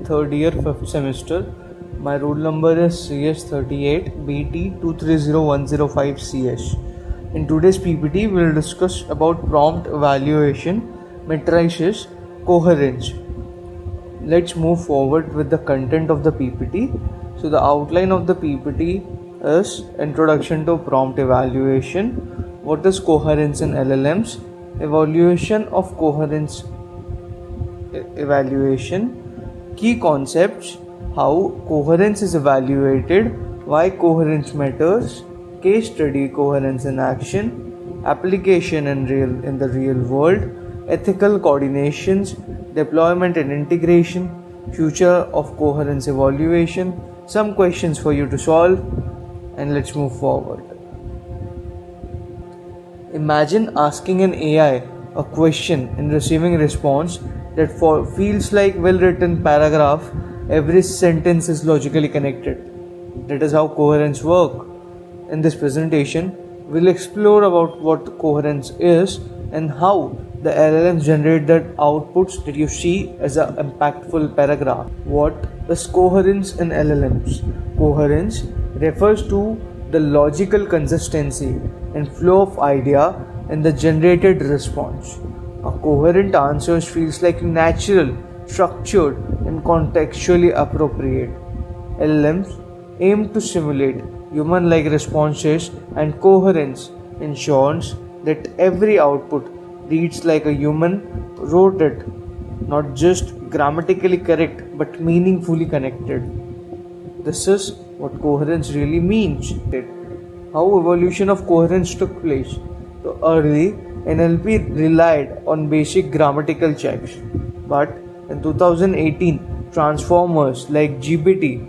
Third year, 5th semester. My roll number is CS38 BT 230105CS. In today's PPT, we will discuss about prompt evaluation, matrices, coherence. Let's move forward with the content of the PPT. So the outline of the PPT is introduction to prompt evaluation, what is coherence in LLMs, evaluation of coherence evaluation, key concepts, how coherence is evaluated, why coherence matters, case study coherence in action, application in the real world, ethical coordinations, deployment and integration, future of coherence evaluation, some questions for you to solve, and let's move forward. Imagine asking an AI a question and receiving a response that feels like well-written paragraph. Every sentence is logically connected. That is how coherence works. In this presentation, we'll explore about what coherence is and how the LLMs generate the outputs that you see as an impactful paragraph. What is coherence in LLMs? Coherence refers to the logical consistency and flow of idea in the generated response. A coherent answer feels like natural, structured, and contextually appropriate. LLMs aim to simulate human-like responses, and coherence ensures that every output reads like a human wrote it, not just grammatically correct but meaningfully connected. This is what coherence really means. How evolution of coherence took place. So early NLP relied on basic grammatical checks, but in 2018, transformers like GPT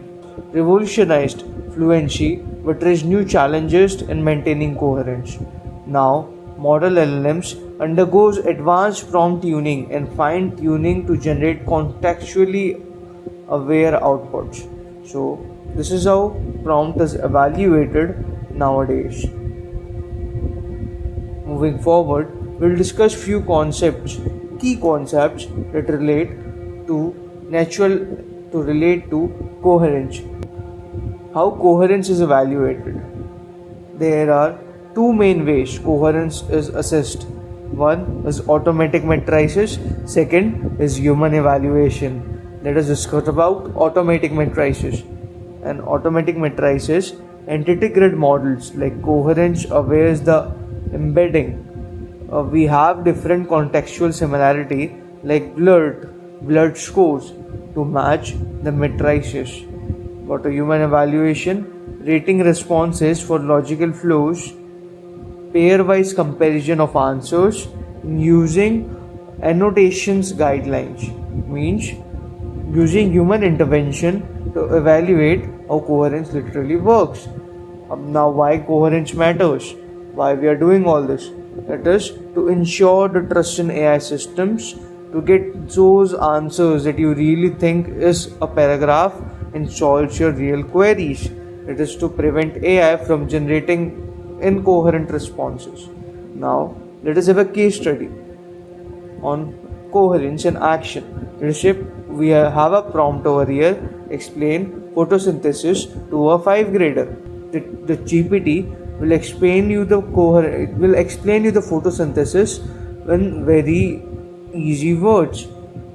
revolutionized fluency but raised new challenges in maintaining coherence. Now, model LLMs undergoes advanced prompt tuning and fine tuning to generate contextually aware outputs. So, this is how prompt is evaluated nowadays. Moving forward, we'll discuss few key concepts that relate to coherence. How coherence is evaluated. There are two main ways coherence is assessed. One is automatic matrices, second is human evaluation. Let us discuss about automatic matrices. And automatic matrices, entity grid models like coherence awares the embedding. We have different contextual similarity like blurred scores to match the matrices. What a human evaluation, rating responses for logical flows, pairwise comparison of answers using annotations guidelines, means using human intervention to evaluate how coherence literally works. Now, why coherence matters? Why we are doing all this? That is to ensure the trust in AI systems, to get those answers that you really think is a paragraph and solves your real queries. It is to prevent AI from generating incoherent responses. Now, let us have a case study on coherence in action. We have a prompt over here. Explain photosynthesis to a 5th grader. The GPT will explain you the photosynthesis in very easy words.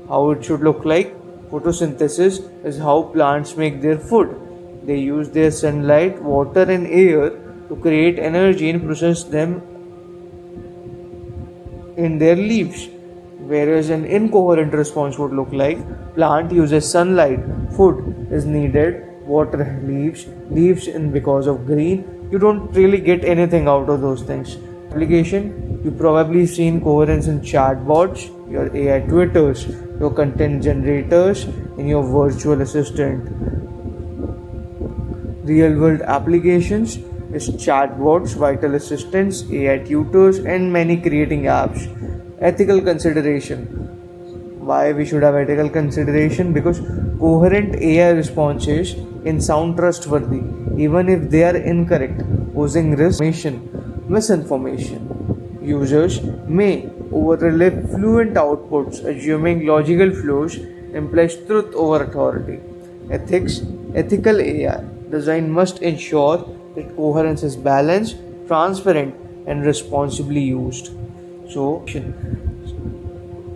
How it should look like. Photosynthesis is how plants make their food. They use their sunlight, water and air to create energy and process them in their leaves. Whereas an incoherent response would look like plant uses sunlight, food is needed, water, leaves in because of green. You don't really get anything out of those things. Application, you probably seen coherence in chatbots, your AI tutors, your content generators, and your virtual assistant. Real world applications is chatbots, vital assistants, AI tutors, and many creating apps. Ethical consideration. Why we should have ethical consideration? Because coherent AI responses can sound trustworthy even if they are incorrect, posing misinformation. Users may overlap fluent outputs, assuming logical flows implies truth over authority. Ethical AI design must ensure that coherence is balanced, transparent, and responsibly used. So,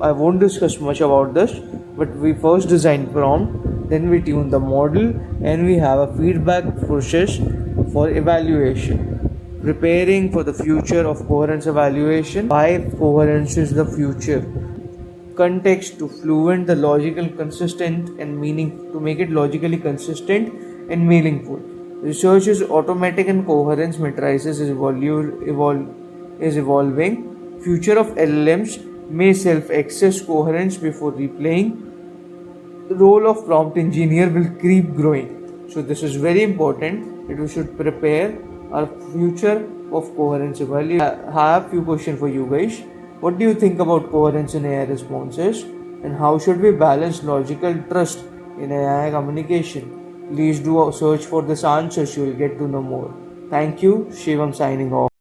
I won't discuss much about this, but we first design prompt, then we tune the model, and we have a feedback process for evaluation. Preparing for the future of coherence evaluation. Why coherence is the future. Context to fluent the logical consistent and meaning to make it logically consistent and meaningful. Research is automatic and coherence matrices is evolving. Future of LLMs may self-access coherence before replaying. The role of prompt engineer will keep growing. So this is very important that we should prepare our future of coherence evaluation. I have few questions for you guys. What do you think about coherence in AI responses, and how should we balance logical trust in AI communication? Please do a search for this answers, you will get to know more. Thank you. Shivam signing off.